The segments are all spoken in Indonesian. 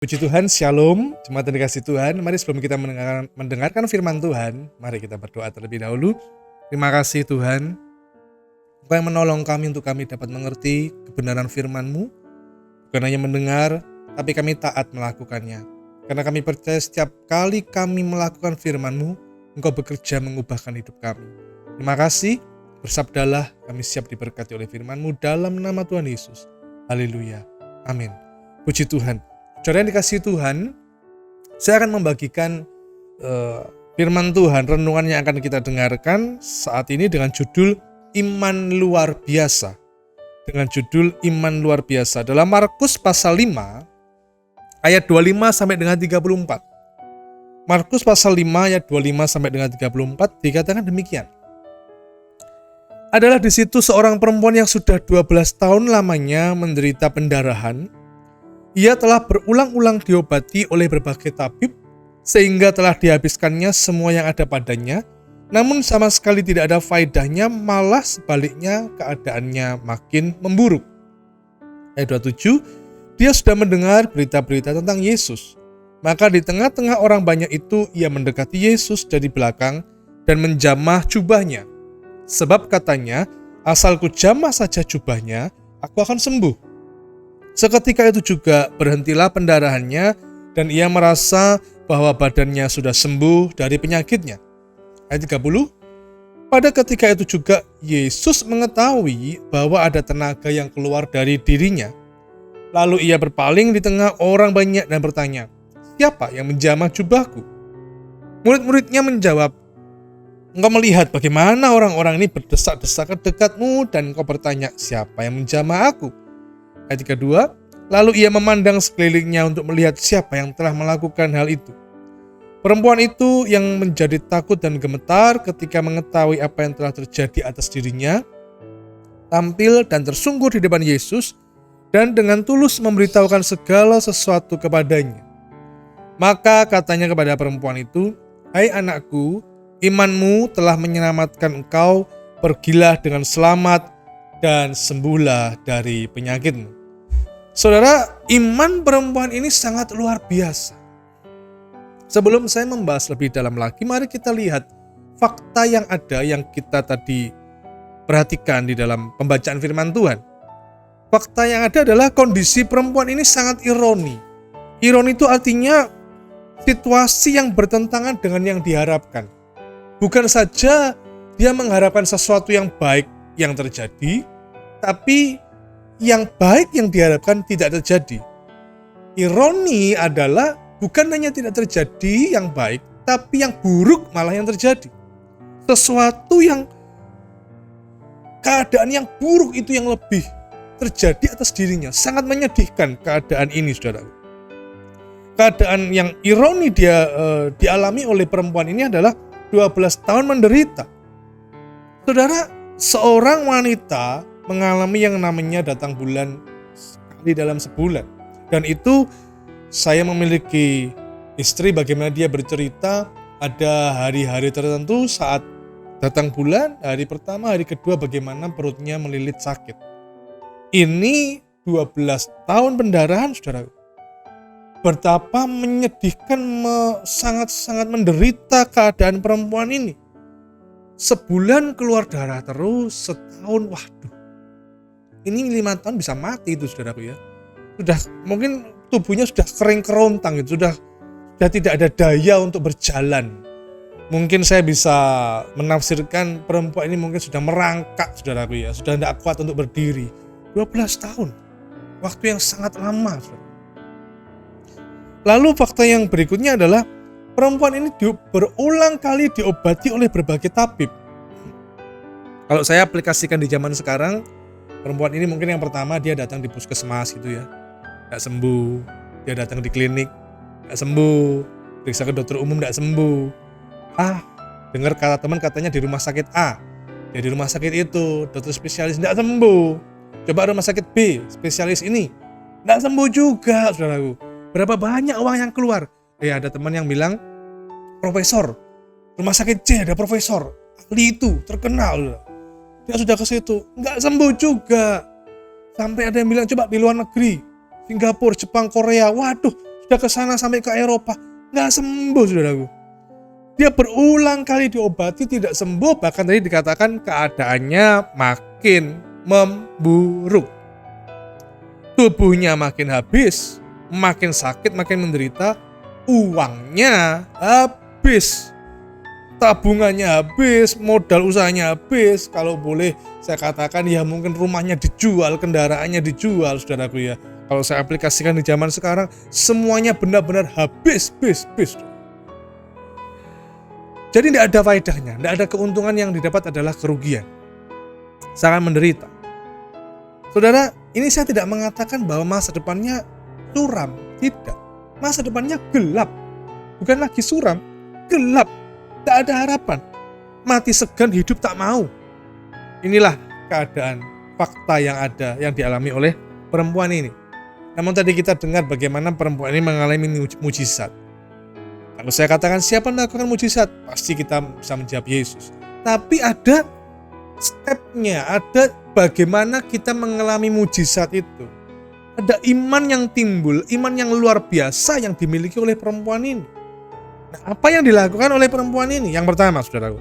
Puji Tuhan, Shalom, jemaat yang dikasihi Tuhan. Mari sebelum kita mendengarkan firman Tuhan, mari kita berdoa terlebih dahulu. Terima kasih Tuhan, Engkau yang menolong kami untuk kami dapat mengerti kebenaran firman-Mu. Bukan hanya mendengar, tapi kami taat melakukannya. Karena kami percaya setiap kali kami melakukan firman-Mu, Engkau bekerja mengubahkan hidup kami. Terima kasih, bersabdalah, kami siap diberkati oleh firman-Mu dalam nama Tuhan Yesus. Haleluya, amin. Puji Tuhan. Saudara yang dikasihi Tuhan, saya akan membagikan firman Tuhan, renungan yang akan kita dengarkan saat ini dengan judul Iman Luar Biasa. Dengan judul Iman Luar Biasa. Dalam Markus pasal 5, ayat 25 sampai dengan 34. Markus pasal 5, ayat 25 sampai dengan 34 dikatakan demikian. Adalah di situ seorang perempuan yang sudah 12 tahun lamanya menderita pendarahan. Ia telah berulang-ulang diobati oleh berbagai tabib, sehingga telah dihabiskannya semua yang ada padanya, namun sama sekali tidak ada faedahnya, malah sebaliknya keadaannya makin memburuk. Ayat 27, dia sudah mendengar berita-berita tentang Yesus. Maka di tengah-tengah orang banyak itu, ia mendekati Yesus dari belakang dan menjamah jubahnya. Sebab katanya, asal ku jamah saja jubahnya, aku akan sembuh. Seketika itu juga berhentilah pendarahannya dan ia merasa bahwa badannya sudah sembuh dari penyakitnya. Ayat 30, pada ketika itu juga Yesus mengetahui bahwa ada tenaga yang keluar dari dirinya. Lalu ia berpaling di tengah orang banyak dan bertanya, siapa yang menjamah jubahku? Murid-muridnya menjawab, engkau melihat bagaimana orang-orang ini berdesak-desak ke dekatmu dan engkau bertanya, siapa yang menjamah aku? Ayat 32, lalu ia memandang sekelilingnya untuk melihat siapa yang telah melakukan hal itu. Perempuan itu yang menjadi takut dan gemetar ketika mengetahui apa yang telah terjadi atas dirinya, tampil dan tersungkur di depan Yesus dan dengan tulus memberitahukan segala sesuatu kepadanya. Maka katanya kepada perempuan itu, hai anakku, imanmu telah menyelamatkan engkau, pergilah dengan selamat dan sembuhlah dari penyakitmu. Saudara, iman perempuan ini sangat luar biasa. Sebelum saya membahas lebih dalam lagi, mari kita lihat fakta yang ada yang kita tadi perhatikan di dalam pembacaan firman Tuhan. Fakta yang ada adalah kondisi perempuan ini sangat ironi. Ironi itu artinya situasi yang bertentangan dengan yang diharapkan. Bukan saja dia mengharapkan sesuatu yang baik yang terjadi, tapi yang baik yang diharapkan tidak terjadi. Ironi adalah bukan hanya tidak terjadi yang baik, tapi yang buruk malah yang terjadi. Sesuatu yang keadaan yang buruk itu yang lebih terjadi atas dirinya. Sangat menyedihkan keadaan ini, saudara. Keadaan yang ironi dialami oleh perempuan ini adalah 12 tahun menderita. Saudara, seorang wanita mengalami yang namanya datang bulan sekali dalam sebulan. Dan itu saya memiliki istri, bagaimana dia bercerita ada hari-hari tertentu saat datang bulan, hari pertama, hari kedua bagaimana perutnya melilit sakit. Ini 12 tahun pendarahan, saudara. Betapa menyedihkan, sangat-sangat menderita keadaan perempuan ini. Sebulan keluar darah terus, setahun, waduh. Ini 5 tahun bisa mati itu, saudaraku ya. Sudah mungkin tubuhnya sudah kering kerontang, sudah tidak ada daya untuk berjalan. Mungkin saya bisa menafsirkan perempuan ini mungkin sudah merangkak, saudaraku ya, sudah tidak kuat untuk berdiri. 12 tahun, waktu yang sangat lama, saudara. Lalu fakta yang berikutnya adalah perempuan ini berulang kali diobati oleh berbagai tabib. Kalau saya aplikasikan di zaman sekarang, perempuan ini mungkin yang pertama dia datang di puskesmas gitu ya, gak sembuh. Dia datang di klinik, gak sembuh. Periksa ke dokter umum, gak sembuh. Dengar kata teman katanya di rumah sakit A, ya di rumah sakit itu dokter spesialis gak sembuh. Coba rumah sakit B, spesialis ini gak sembuh juga, saudaraku. Berapa banyak uang yang keluar. Ada teman yang bilang, profesor, rumah sakit C ada profesor, ahli itu, terkenal. Dia sudah ke situ, nggak sembuh juga. Sampai ada yang bilang, coba di luar negeri, Singapura, Jepang, Korea, waduh, sudah ke sana sampai ke Eropa, nggak sembuh saudaraku. Dia berulang kali diobati tidak sembuh, bahkan tadi dikatakan keadaannya makin memburuk. Tubuhnya makin habis, makin sakit, makin menderita, uangnya habis, tabungannya habis, modal usahanya habis. Kalau boleh saya katakan ya mungkin rumahnya dijual, kendaraannya dijual saudaraku ya. Kalau saya aplikasikan di zaman sekarang, semuanya benar-benar habis. Jadi tidak ada faedahnya, tidak ada keuntungan, yang didapat adalah kerugian. Sangat menderita. Saudara, ini saya tidak mengatakan bahwa masa depannya suram, tidak. Masa depannya gelap, bukan lagi suram, gelap, tak ada harapan. Mati segan, hidup tak mau. Inilah keadaan fakta yang ada, yang dialami oleh perempuan ini. Namun tadi kita dengar bagaimana perempuan ini mengalami mujizat. Kalau saya katakan siapa melakukan mujizat, pasti kita bisa menjawab Yesus. Tapi ada stepnya, ada bagaimana kita mengalami mujizat itu. Ada iman yang timbul, iman yang luar biasa yang dimiliki oleh perempuan ini. Nah, apa yang dilakukan oleh perempuan ini? Yang pertama, saudaraku,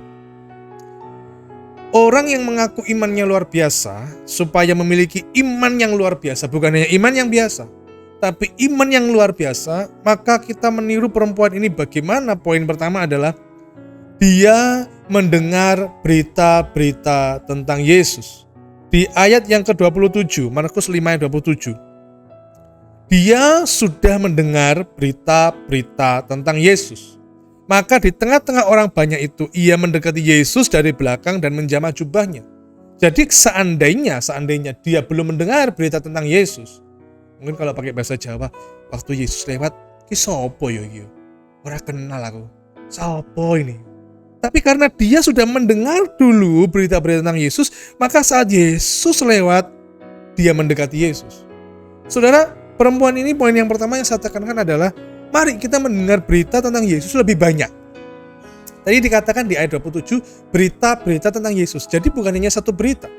orang yang mengaku imannya luar biasa, supaya memiliki iman yang luar biasa, bukan hanya iman yang biasa, tapi iman yang luar biasa, maka kita meniru perempuan ini. Bagaimana? Poin pertama adalah dia mendengar berita-berita tentang Yesus. Di ayat yang ke-27, Markus 5 ayat 27, dia sudah mendengar berita-berita tentang Yesus. Maka di tengah-tengah orang banyak itu, ia mendekati Yesus dari belakang dan menjamah jubahnya. Jadi seandainya dia belum mendengar berita tentang Yesus, mungkin kalau pakai bahasa Jawa, waktu Yesus lewat, ki sopo yo iki? Ora kenal aku. Sopo ini? Tapi karena dia sudah mendengar dulu berita-berita tentang Yesus, maka saat Yesus lewat, dia mendekati Yesus. Saudara, perempuan ini poin yang pertama yang saya tekankan adalah, mari kita mendengar berita tentang Yesus lebih banyak. Tadi dikatakan di ayat 27, berita-berita tentang Yesus. Jadi bukan hanya satu berita.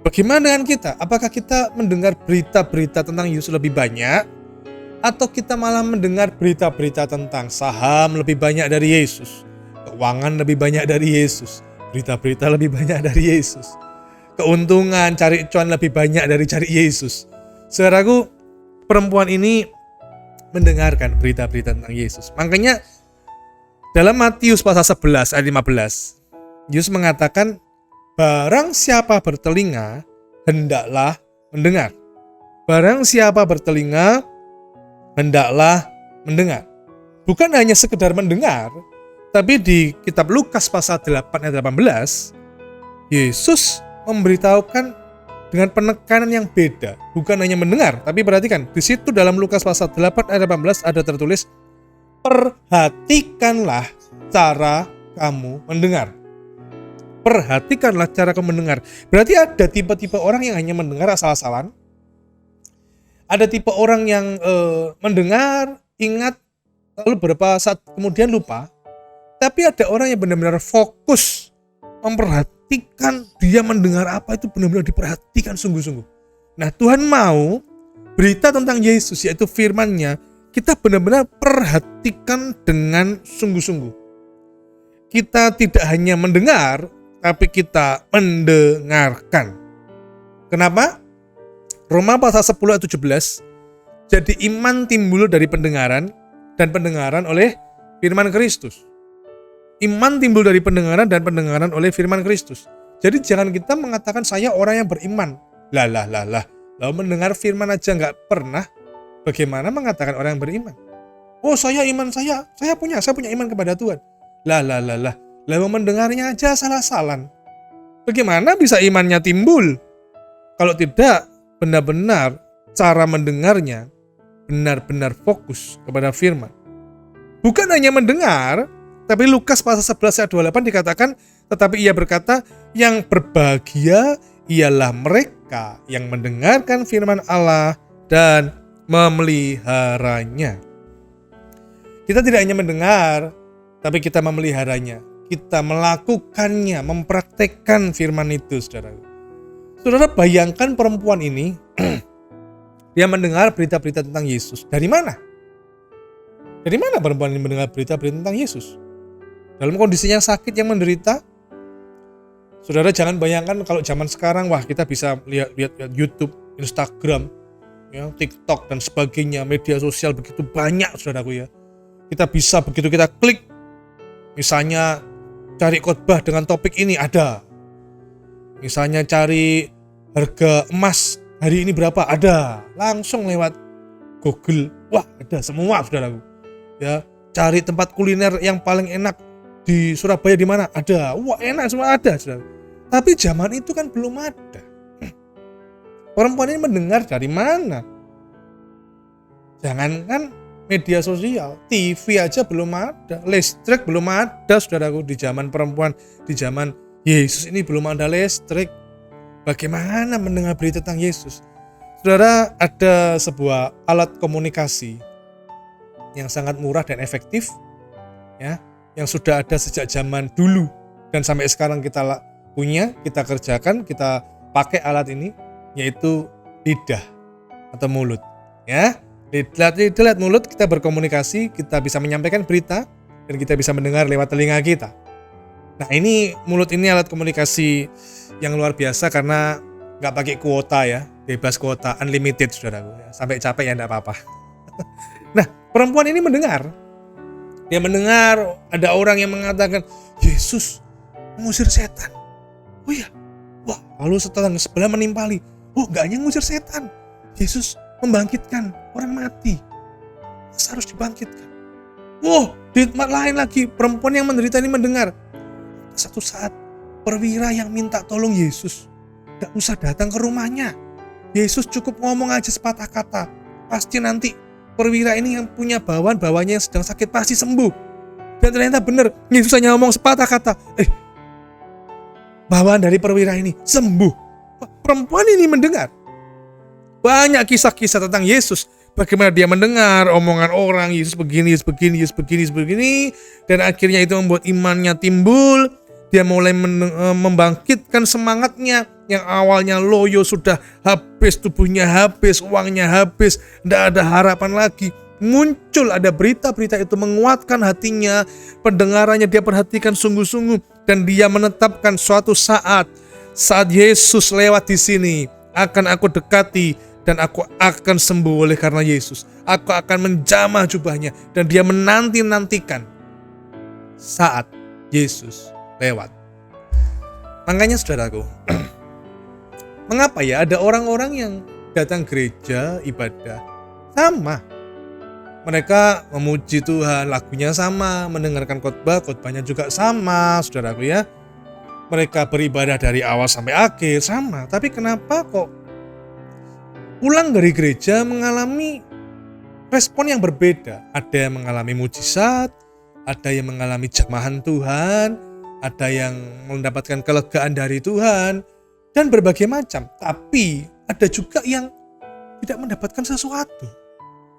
Bagaimana dengan kita? Apakah kita mendengar berita-berita tentang Yesus lebih banyak? Atau kita malah mendengar berita-berita tentang saham lebih banyak dari Yesus? Keuangan lebih banyak dari Yesus? Berita-berita lebih banyak dari Yesus? Keuntungan, cari cuan lebih banyak dari cari Yesus? Saudaraku, perempuan ini mendengarkan berita-berita tentang Yesus. Makanya dalam Matius pasal 11 ayat 15, Yesus mengatakan, barang siapa bertelinga, hendaklah mendengar. Barang siapa bertelinga, hendaklah mendengar. Bukan hanya sekedar mendengar, tapi di kitab Lukas pasal 8 ayat 18, Yesus memberitahukan dengan penekanan yang beda. Bukan hanya mendengar, tapi perhatikan, di situ dalam Lukas pasal 8 ayat 18 ada tertulis, perhatikanlah cara kamu mendengar. Perhatikanlah cara kamu mendengar. Berarti ada tipe-tipe orang yang hanya mendengar asal-asalan. Ada tipe orang yang mendengar, ingat, lalu beberapa saat kemudian lupa. Tapi ada orang yang benar-benar fokus, memperhatikan, dia mendengar apa itu benar-benar diperhatikan sungguh-sungguh. Nah, Tuhan mau berita tentang Yesus, yaitu firman-Nya, kita benar-benar perhatikan dengan sungguh-sungguh. Kita tidak hanya mendengar, tapi kita mendengarkan. Kenapa? Roma pasal 10 ayat 17, jadi iman timbul dari pendengaran, dan pendengaran oleh firman Kristus. Iman timbul dari pendengaran dan pendengaran oleh firman Kristus. Jadi jangan kita mengatakan saya orang yang beriman. Lalu mendengar firman aja nggak pernah, bagaimana mengatakan orang yang beriman? Oh, saya punya iman kepada Tuhan. Lalu mendengarnya aja salah-salan. Bagaimana bisa imannya timbul? Kalau tidak benar-benar cara mendengarnya benar-benar fokus kepada firman. Bukan hanya mendengar, tapi Lukas pasal 11 ayat 28 dikatakan, tetapi ia berkata, yang berbahagia ialah mereka yang mendengarkan firman Allah dan memeliharanya. Kita tidak hanya mendengar, tapi kita memeliharanya. Kita melakukannya, mempraktekkan firman itu, saudara. Saudara, bayangkan perempuan ini, dia mendengar berita-berita tentang Yesus. Dari mana? Dari mana perempuan ini mendengar berita-berita tentang Yesus? Dalam kondisinya sakit yang menderita. Saudara jangan bayangkan kalau zaman sekarang, wah kita bisa lihat YouTube, Instagram, ya, TikTok dan sebagainya, media sosial begitu banyak saudaraku ya. Kita bisa begitu kita klik, misalnya cari khotbah dengan topik ini ada. Misalnya cari harga emas hari ini berapa, ada. Langsung lewat Google, wah ada semua saudaraku. Ya, cari tempat kuliner yang paling enak di Surabaya di mana, ada. Wah enak semua ada saudara. Tapi zaman itu kan belum ada. Perempuan ini mendengar dari mana? Jangankan media sosial, TV aja belum ada, listrik belum ada saudaraku di zaman perempuan, di zaman Yesus ini belum ada listrik. Bagaimana mendengar berita tentang Yesus? Saudara, ada sebuah alat komunikasi yang sangat murah dan efektif, ya, yang sudah ada sejak zaman dulu dan sampai sekarang kita punya, kita kerjakan, kita pakai alat ini, yaitu lidah atau mulut, ya. Lihat mulut kita berkomunikasi, kita bisa menyampaikan berita dan kita bisa mendengar lewat telinga kita. Nah ini mulut ini alat komunikasi yang luar biasa karena nggak pakai kuota ya, bebas kuota, unlimited saudaraku ya. Sampai capek ya enggak apa-apa. Nah perempuan ini mendengar, dia mendengar ada orang yang mengatakan Yesus mengusir setan. Oh iya, wah lalu setelah sebelah menimpali, oh nggak hanya mengusir setan, Yesus membangkitkan orang mati, harus dibangkitkan. Wow, di tempat lain lagi perempuan yang menderita ini mendengar. Satu saat perwira yang minta tolong Yesus, gak usah datang ke rumahnya. Yesus cukup ngomong aja sepatah kata, pasti nanti perwira ini yang punya bawahnya yang sedang sakit pasti sembuh. Dan ternyata benar, Yesus hanya ngomong sepatah kata, bawahan dari perwira ini sembuh. Perempuan ini mendengar banyak kisah-kisah tentang Yesus. Bagaimana dia mendengar omongan orang, Yesus begini, Yesus begini, Yesus begini, Yesus begini. Dan akhirnya itu membuat imannya timbul. Dia mulai membangkitkan semangatnya. Yang awalnya loyo sudah habis, tubuhnya habis, uangnya habis, tidak ada harapan lagi. Muncul ada berita-berita itu menguatkan hatinya. Pendengarannya dia perhatikan sungguh-sungguh. Dan dia menetapkan suatu saat Yesus lewat di sini, akan aku dekati dan aku akan sembuh oleh karena Yesus. Aku akan menjamah jubahnya. Dan dia menanti-nantikan saat Yesus lewat. Makanya saudaraku, mengapa ya ada orang-orang yang datang gereja ibadah sama, mereka memuji Tuhan, lagunya sama, mendengarkan khotbahnya juga sama saudaraku ya, mereka beribadah dari awal sampai akhir sama, tapi kenapa kok pulang dari gereja mengalami respon yang berbeda? Ada yang mengalami mujizat, ada yang mengalami jamahan Tuhan, ada yang mendapatkan kelegaan dari Tuhan, dan berbagai macam. Tapi ada juga yang tidak mendapatkan sesuatu.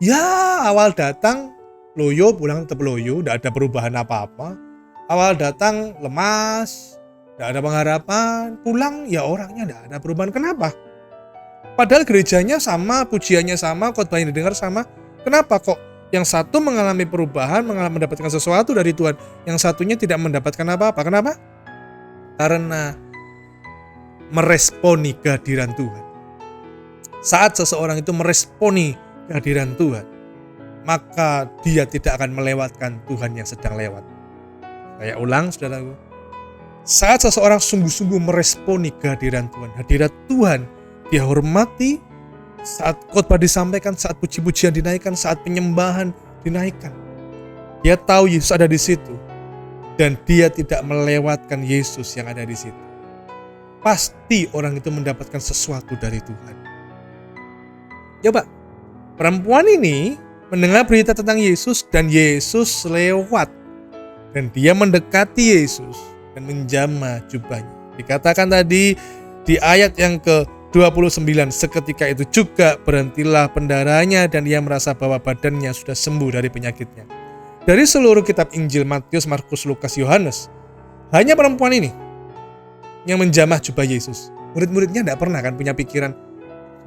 Ya awal datang loyo, pulang tetap loyo, tidak ada perubahan apa-apa. Awal datang lemas, tidak ada pengharapan, pulang ya orangnya tidak ada perubahan. Kenapa? Padahal gerejanya sama, pujiannya sama, khotbahnya didengar sama. Kenapa kok yang satu mengalami perubahan, mendapatkan sesuatu dari Tuhan, yang satunya tidak mendapatkan apa-apa? Kenapa? Karena meresponi kehadiran Tuhan. Saat seseorang itu meresponi kehadiran Tuhan, maka dia tidak akan melewatkan Tuhan yang sedang lewat. Saya ulang saudaraku, saat seseorang sungguh-sungguh meresponi kehadiran Tuhan, hadirat Tuhan dia hormati, saat khotbah disampaikan, saat puji-pujian dinaikkan, saat penyembahan dinaikkan, dia tahu Yesus ada di situ dan dia tidak melewatkan Yesus yang ada di situ. Pasti orang itu mendapatkan sesuatu dari Tuhan. Coba, perempuan ini mendengar berita tentang Yesus dan Yesus lewat dan dia mendekati Yesus dan menjamah jubahnya. Dikatakan tadi di ayat yang ke-29, seketika itu juga berhentilah pendarahannya dan ia merasa bahwa badannya sudah sembuh dari penyakitnya. Dari seluruh kitab Injil Matius, Markus, Lukas, Yohanes, hanya perempuan ini yang menjamah jubah Yesus. Murid-muridnya tidak pernah kan punya pikiran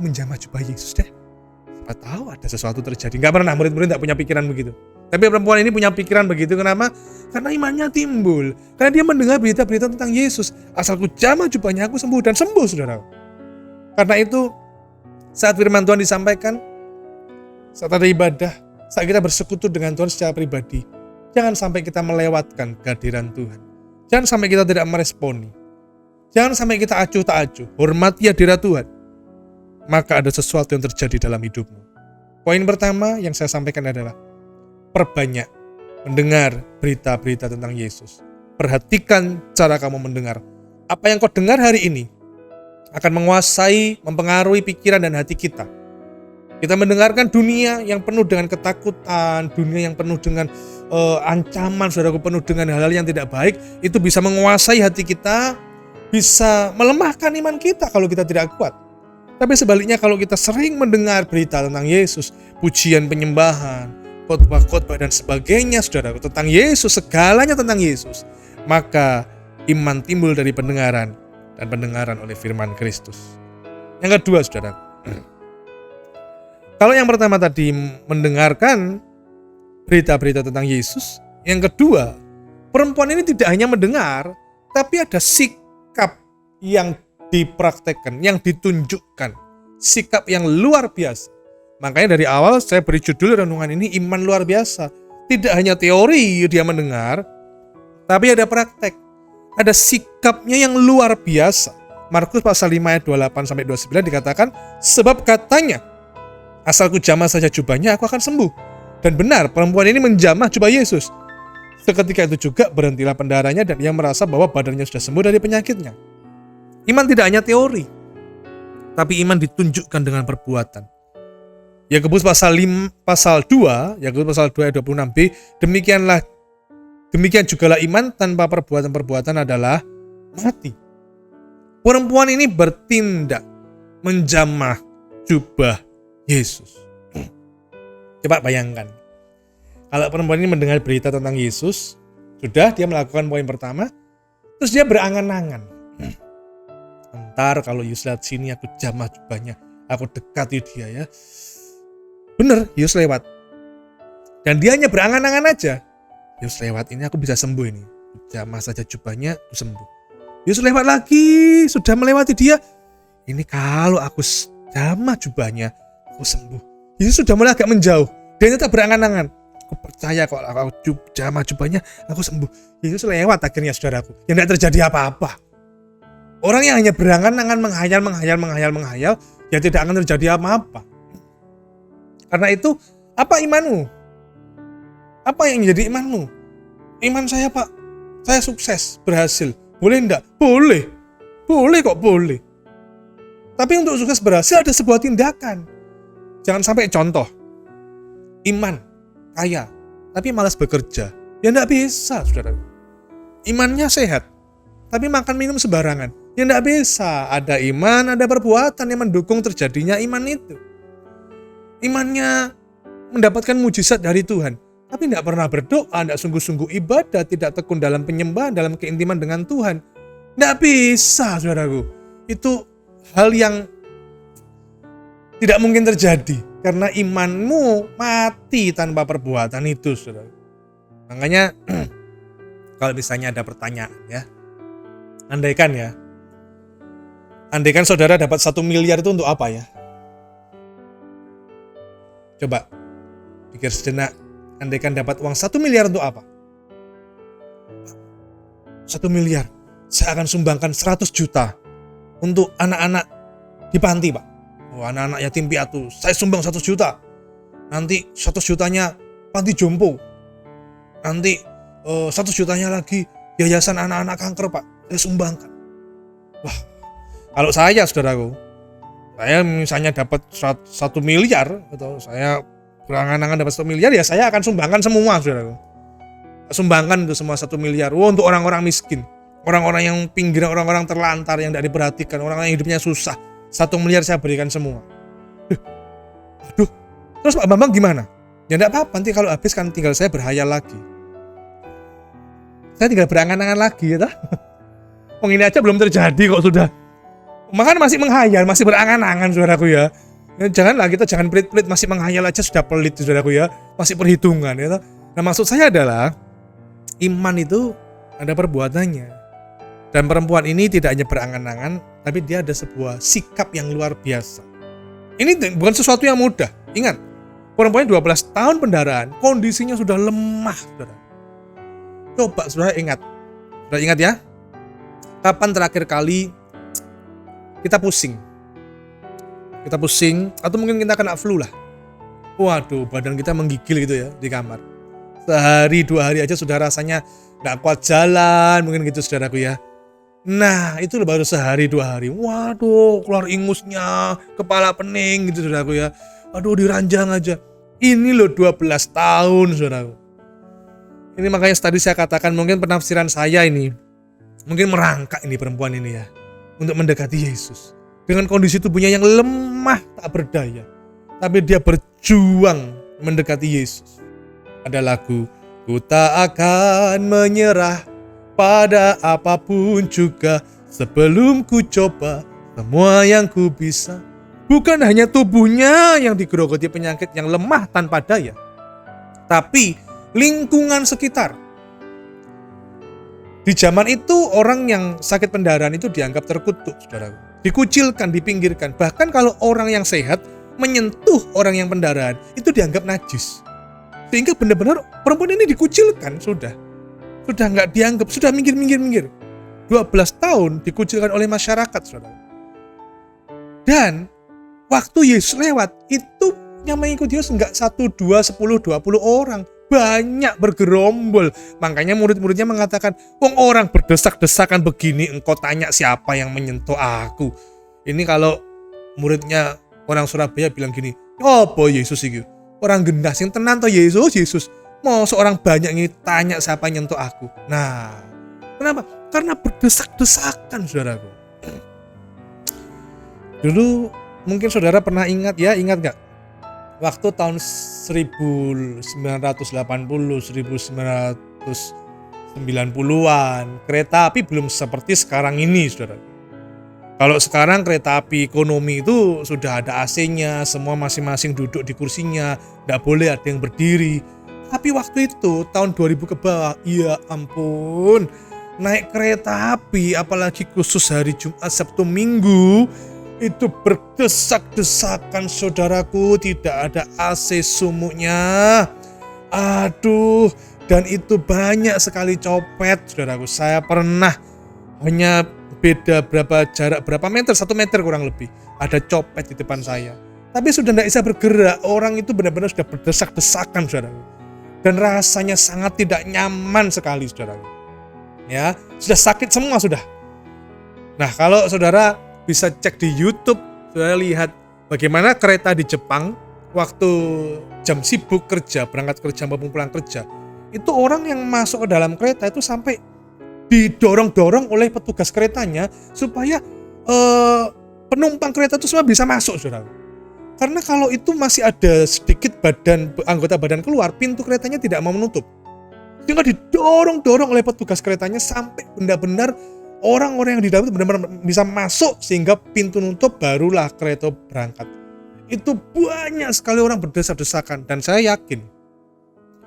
menjamah jubah Yesus deh, siapa tahu ada sesuatu terjadi. Nggak pernah, murid-murid tidak punya pikiran begitu. Tapi perempuan ini punya pikiran begitu, kenapa? Karena imannya timbul. Karena dia mendengar berita-berita tentang Yesus. Asalku jamah jubahnya aku sembuh, dan sembuh, saudara. Karena itu, saat firman Tuhan disampaikan, saat ada ibadah, saat kita bersekutu dengan Tuhan secara pribadi, jangan sampai kita melewatkan kehadiran Tuhan. Jangan sampai kita tidak meresponi. Jangan sampai kita acuh tak acuh. Hormati hadirat Tuhan. Maka ada sesuatu yang terjadi dalam hidupmu. Poin pertama yang saya sampaikan adalah perbanyak mendengar berita-berita tentang Yesus. Perhatikan cara kamu mendengar. Apa yang kau dengar hari ini akan menguasai, mempengaruhi pikiran dan hati kita. Kita mendengarkan dunia yang penuh dengan ketakutan, dunia yang penuh dengan ancaman, saudaraku, penuh dengan hal-hal yang tidak baik. Itu bisa menguasai hati kita, bisa melemahkan iman kita kalau kita tidak kuat. Tapi sebaliknya, kalau kita sering mendengar berita tentang Yesus, pujian penyembahan, khotbah-khotbah dan sebagainya, saudaraku, tentang Yesus, segalanya tentang Yesus, maka iman timbul dari pendengaran, dan pendengaran oleh firman Kristus. Yang kedua, saudaraku, kalau yang pertama tadi mendengarkan berita-berita tentang Yesus, yang kedua, perempuan ini tidak hanya mendengar, tapi ada sikap yang dipraktekkan, yang ditunjukkan, sikap yang luar biasa. Makanya dari awal saya beri judul renungan ini iman luar biasa. Tidak hanya teori dia mendengar, tapi ada praktek, ada sikapnya yang luar biasa. Markus pasal 5 ayat 28-29 dikatakan, sebab katanya, asalku jamah saja jubahnya aku akan sembuh. Dan benar, perempuan ini menjamah jubah Yesus. Seketika itu juga berhentilah pendarahnya dan ia merasa bahwa badannya sudah sembuh dari penyakitnya. Iman tidak hanya teori, tapi iman ditunjukkan dengan perbuatan. Yakobus pasal 2 ayat 26b, demikian jugalah iman tanpa perbuatan-perbuatan adalah mati. Perempuan ini bertindak menjamah jubah Yesus. Coba bayangkan, kalau perempuan ini mendengar berita tentang Yesus, sudah dia melakukan poin pertama, terus dia berangan-angan. Ntar kalau Yesus lihat sini aku jamah jubahnya, aku dekati dia ya. Bener, Yesus lewat. Dan dia hanya berangan-angan aja. Yesus lewat ini aku bisa sembuh ini. Jamah saja jubahnya aku sembuh. Yesus lewat lagi, sudah melewati dia. Ini kalau aku jamah jubahnya aku sembuh. Yesus sudah mulai agak menjauh. Dia tetap berangan-angan. Aku percaya kalau aku jamah jubahnya aku sembuh. Yesus lewat akhirnya, saudaraku. Yang tidak terjadi apa-apa. Orang yang hanya berangan-angan menghayal, ya tidak akan terjadi apa-apa. Karena itu, apa imanmu? Apa yang menjadi imanmu? Iman saya, Pak, saya sukses, berhasil. Boleh enggak? Boleh. Boleh kok, boleh. Tapi untuk sukses berhasil ada sebuah tindakan. Jangan sampai contoh, iman, kaya, tapi malas bekerja. Ya enggak bisa, saudara. Imannya sehat, tapi makan minum sembarangan. Ya enggak bisa. Ada iman, ada perbuatan yang mendukung terjadinya iman itu. Imannya mendapatkan mujizat dari Tuhan, tapi tidak pernah berdoa, tidak sungguh-sungguh ibadah, tidak tekun dalam penyembahan, dalam keintiman dengan Tuhan. Tidak bisa, saudaraku. Itu hal yang tidak mungkin terjadi, karena imanmu mati tanpa perbuatan itu, saudara. Makanya, kalau misalnya ada pertanyaan ya, andaikan saudara dapat 1 miliar itu untuk apa ya? Coba pikir sejenak, andaikan dapat uang 1 miliar untuk apa? 1 miliar, saya akan sumbangkan 100 juta untuk anak-anak di panti, Pak. Oh, anak-anak yatim piatu, saya sumbang 100 juta. Nanti 100 jutanya panti jompo. Nanti 100 jutanya lagi yayasan anak-anak kanker, Pak. Saya sumbangkan. Wah, kalau saya, saudaraku, saya misalnya dapat 1 miliar, atau saya berangan-angan dapat 1 miliar, ya saya akan sumbangkan semua, saudaraku. Sumbangkan itu semua 1 miliar. Untuk orang-orang miskin, orang-orang yang pinggiran, orang-orang terlantar yang tidak diperhatikan, orang-orang yang hidupnya susah. 1 miliar saya berikan semua. Aduh, terus Pak Bambang gimana? Ya tidak apa-apa, nanti kalau habis kan tinggal saya berhayal lagi. Saya tinggal berangan-angan lagi, ya. Oh, ini aja belum terjadi kok sudah. Makanya masih menghayal, masih berangan-angan, saudaraku ya. Janganlah kita jangan pelit-pelit, masih menghayal aja sudah pelit, saudaraku ya. Masih perhitungan, ya. Nah, maksud saya adalah iman itu ada perbuatannya. Dan perempuan ini tidak hanya berangan-angan, tapi dia ada sebuah sikap yang luar biasa. Ini bukan sesuatu yang mudah. Ingat, perempuan 12 tahun pendarahan, kondisinya sudah lemah, saudara. Coba saudara ingat. Saudara ingat ya? Kapan terakhir kali kita pusing? Kita pusing, atau mungkin kita kena flu lah. Waduh, badan kita menggigil gitu ya di kamar. Sehari 2 hari aja sudah rasanya gak kuat jalan, mungkin gitu saudaraku ya. Nah, itu baru sehari 2 hari. Waduh, keluar ingusnya, kepala pening gitu saudaraku ya. Aduh, diranjang aja. Ini loh 12 tahun saudaraku. Ini makanya tadi saya katakan mungkin penafsiran saya ini mungkin merangkak ini perempuan ini ya untuk mendekati Yesus. Dengan kondisi tubuhnya yang lemah tak berdaya, tapi dia berjuang mendekati Yesus. Ada lagu, ku tak akan menyerah pada apapun juga sebelum ku coba semua yang ku bisa. Bukan hanya tubuhnya yang digerogoti penyakit yang lemah tanpa daya, tapi lingkungan sekitar. Di zaman itu orang yang sakit pendarahan itu dianggap terkutuk, saudaraku. Dikucilkan, dipinggirkan. Bahkan kalau orang yang sehat menyentuh orang yang pendarahan itu dianggap najis. Sehingga benar-benar perempuan ini dikucilkan sudah nggak dianggap, sudah minggir. 12 tahun dikucilkan oleh masyarakat, saudara. Dan waktu Yesus lewat itu yang mengikuti Yesus nggak 1, 2, 10, 20 orang, banyak bergerombol. Makanya murid-muridnya mengatakan, wong orang berdesak-desakan begini, engkau tanya siapa yang menyentuh aku. Ini kalau muridnya orang Surabaya bilang gini, apa Yesus itu? Orang gendas yang tenan toh Yesus. Mau seorang banyak ini tanya siapa yang nyentuh aku. Nah, kenapa? Karena berdesak-desakan, saudaraku. Dulu mungkin saudara pernah ingat gak? Waktu tahun 1980, 1990-an, kereta api belum seperti sekarang ini, saudara. Kalau sekarang kereta api ekonomi itu sudah ada AC-nya, semua masing-masing duduk di kursinya, tidak boleh ada yang berdiri. Tapi waktu itu, tahun 2000 ke bawah, ya ampun, naik kereta api, apalagi khusus hari Jumat, Sabtu, Minggu, itu berdesak-desakan, saudaraku, tidak ada AC sumuknya. Aduh, dan itu banyak sekali copet, saudaraku. Saya pernah hanya beda jarak berapa meter, 1 meter kurang lebih, ada copet di depan saya. Tapi sudah tidak bisa bergerak, orang itu benar-benar sudah berdesak-desakan, saudaraku. Dan rasanya sangat tidak nyaman sekali, saudaraku. Ya, sudah sakit semua sudah. Nah, kalau saudara bisa cek di YouTube, saudara lihat bagaimana kereta di Jepang waktu jam sibuk kerja, berangkat kerja maupun pulang kerja, itu orang yang masuk ke dalam kereta itu sampai didorong-dorong oleh petugas keretanya supaya penumpang kereta itu semua bisa masuk, saudara. Karena kalau itu masih ada sedikit anggota badan keluar, pintu keretanya tidak mau menutup. Sehingga didorong-dorong oleh petugas keretanya sampai benar-benar orang-orang yang di dalam itu benar-benar bisa masuk, sehingga pintu nutup barulah kereta berangkat. Itu banyak sekali orang berdesak-desakan, dan saya yakin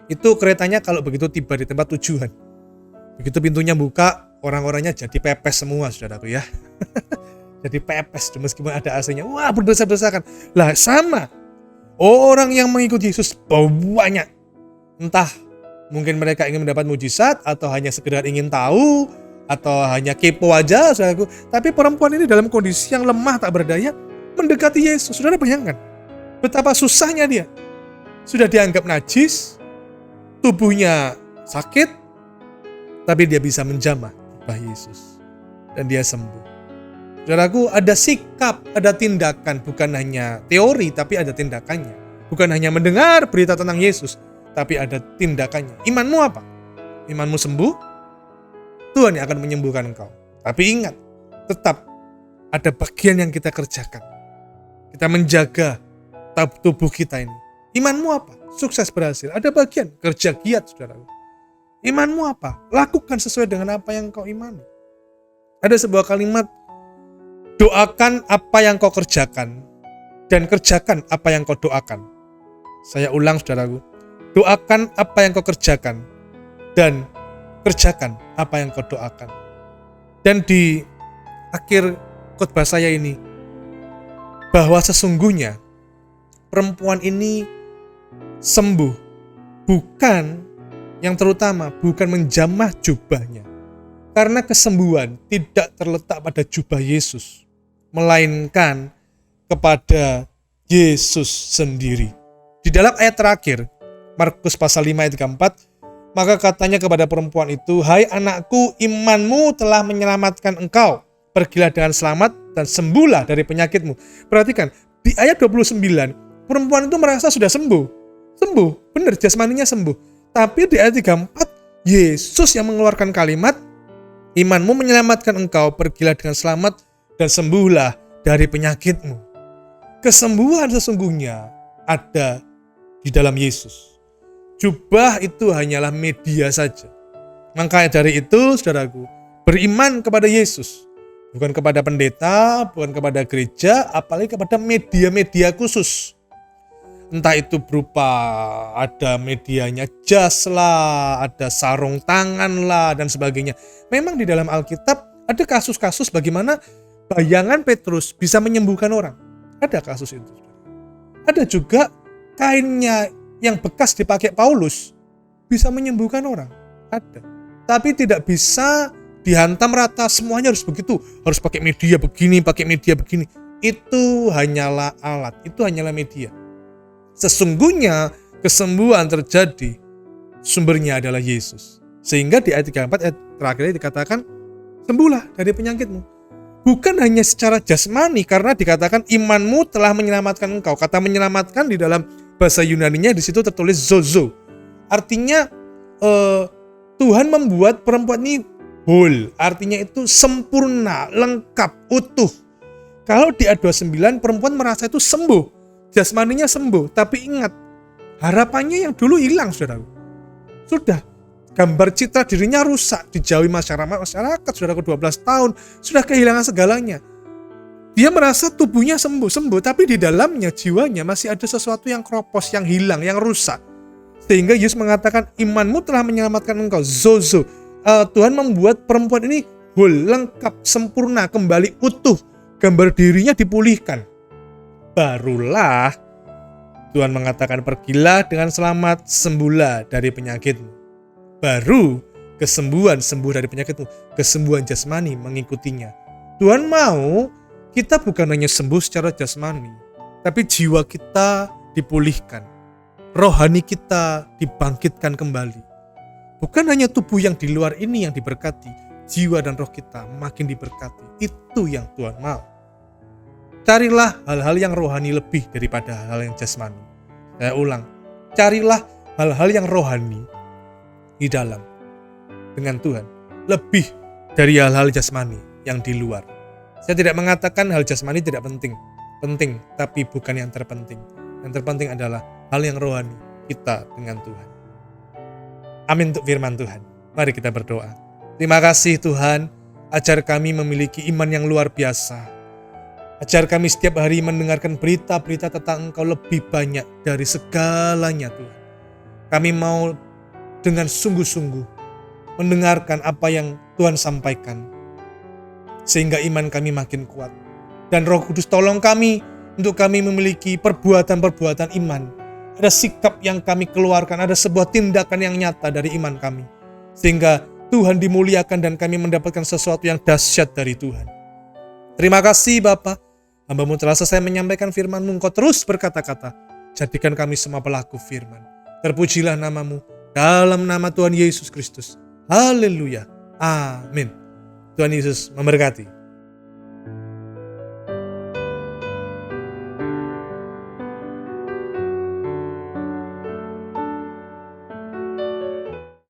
itu keretanya kalau begitu tiba di tempat tujuan, begitu pintunya buka, orang-orangnya jadi pepes semua, saudaraku ya. Jadi pepes meskipun ada AC-nya. Wah, berdesak-desakan. Lah sama, orang yang mengikuti Yesus banyak. Entah mungkin mereka ingin mendapat mujizat, atau hanya sekedar ingin tahu, atau hanya kepo aja, saudaraku. Tapi perempuan ini dalam kondisi yang lemah tak berdaya mendekati Yesus. Saudara bayangkan betapa susahnya dia. Sudah dianggap najis, tubuhnya sakit, tapi dia bisa menjamah tubuh Yesus dan dia sembuh. Saudaraku, ada sikap, ada tindakan, bukan hanya teori tapi ada tindakannya. Bukan hanya mendengar berita tentang Yesus, tapi ada tindakannya. Imanmu apa? Imanmu sembuh? Tuhan yang akan menyembuhkan engkau. Tapi ingat, tetap ada bagian yang kita kerjakan. Kita menjaga tubuh kita ini. Imanmu apa? Sukses berhasil. Ada bagian kerja giat, saudara. Imanmu apa? Lakukan sesuai dengan apa yang kau imani. Ada sebuah kalimat, doakan apa yang kau kerjakan dan kerjakan apa yang kau doakan. Saya ulang, saudaraku. doakan apa yang kau kerjakan, dan kerjakan apa yang kau doakan. Dan di akhir khotbah saya ini, bahwa sesungguhnya perempuan ini sembuh, bukan yang terutama, bukan menjamah jubahnya. Karena kesembuhan tidak terletak pada jubah Yesus, melainkan kepada Yesus sendiri. Di dalam ayat terakhir, Markus pasal 5 ayat 34, maka katanya kepada perempuan itu, "Hai anakku, imanmu telah menyelamatkan engkau. Pergilah dengan selamat dan sembuhlah dari penyakitmu." Perhatikan, di ayat 29, perempuan itu merasa sudah sembuh. Sembuh, benar, jasmaninya sembuh. Tapi di ayat 34, Yesus yang mengeluarkan kalimat, "Imanmu menyelamatkan engkau, pergilah dengan selamat dan sembuhlah dari penyakitmu." Kesembuhan sesungguhnya ada di dalam Yesus. Jubah itu hanyalah media saja. Makanya dari itu, saudaraku, beriman kepada Yesus. Bukan kepada pendeta, bukan kepada gereja, apalagi kepada media-media khusus. Entah itu berupa ada medianya jas lah, ada sarung tangan lah, dan sebagainya. Memang di dalam Alkitab ada kasus-kasus bagaimana bayangan Petrus bisa menyembuhkan orang. Ada kasus itu. Ada juga kainnya yang bekas dipakai Paulus bisa menyembuhkan orang. Ada. Tapi tidak bisa dihantam rata, semuanya harus begitu. Harus pakai media begini, pakai media begini. Itu hanyalah alat, itu hanyalah media. Sesungguhnya kesembuhan terjadi, sumbernya adalah Yesus. Sehingga di ayat 34 ayat terakhir dikatakan, sembuhlah dari penyakitmu. Bukan hanya secara jasmani, karena dikatakan imanmu telah menyelamatkan engkau. Kata menyelamatkan di dalam bahasa Yunaninya di situ tertulis zozo. Artinya Tuhan membuat perempuan ini whole. Artinya itu sempurna, lengkap, utuh. Kalau di ayat 29 perempuan merasa itu sembuh. Jasmaninya sembuh, tapi ingat, harapannya yang dulu hilang, saudara. Sudah, gambar citra dirinya rusak, dijauhi masyarakat, saudaraku 12 tahun, sudah kehilangan segalanya. Dia merasa tubuhnya sembuh, tapi di dalamnya, jiwanya masih ada sesuatu yang kropos, yang hilang, yang rusak. Sehingga Yesus mengatakan, imanmu telah menyelamatkan engkau, zozo. Tuhan membuat perempuan ini whole, lengkap, sempurna, kembali utuh. Gambar dirinya dipulihkan. Barulah Tuhan mengatakan, pergilah dengan selamat, sembuhlah dari penyakitmu. Baru kesembuhan, sembuh dari penyakitmu, kesembuhan jasmani mengikutinya. Tuhan mau kita bukan hanya sembuh secara jasmani, tapi jiwa kita dipulihkan, rohani kita dibangkitkan kembali. Bukan hanya tubuh yang di luar ini yang diberkati, jiwa dan roh kita makin diberkati. Itu yang Tuhan mau. Carilah hal-hal yang rohani lebih daripada hal-hal yang jasmani. Saya ulang, carilah hal-hal yang rohani di dalam dengan Tuhan lebih dari hal-hal jasmani yang di luar. Saya tidak mengatakan hal jasmani tidak penting, tapi bukan yang terpenting. Yang terpenting adalah hal yang rohani kita dengan Tuhan. Amin untuk firman Tuhan. Mari kita berdoa. Terima kasih Tuhan, ajar kami memiliki iman yang luar biasa. Ajar kami setiap hari mendengarkan berita-berita tentang Engkau lebih banyak dari segalanya Tuhan. Kami mau dengan sungguh-sungguh mendengarkan apa yang Tuhan sampaikan, sehingga iman kami makin kuat. Dan Roh Kudus tolong kami untuk kami memiliki perbuatan-perbuatan iman. Ada sikap yang kami keluarkan, ada sebuah tindakan yang nyata dari iman kami, sehingga Tuhan dimuliakan dan kami mendapatkan sesuatu yang dahsyat dari Tuhan. Terima kasih Bapa, hamba-Mu telah selesai menyampaikan firman-Mu. Engkau terus berkata-kata, jadikan kami semua pelaku firman. Terpujilah nama-Mu, dalam nama Tuhan Yesus Kristus. Haleluya. Amin. Tuhan Yesus memberkati.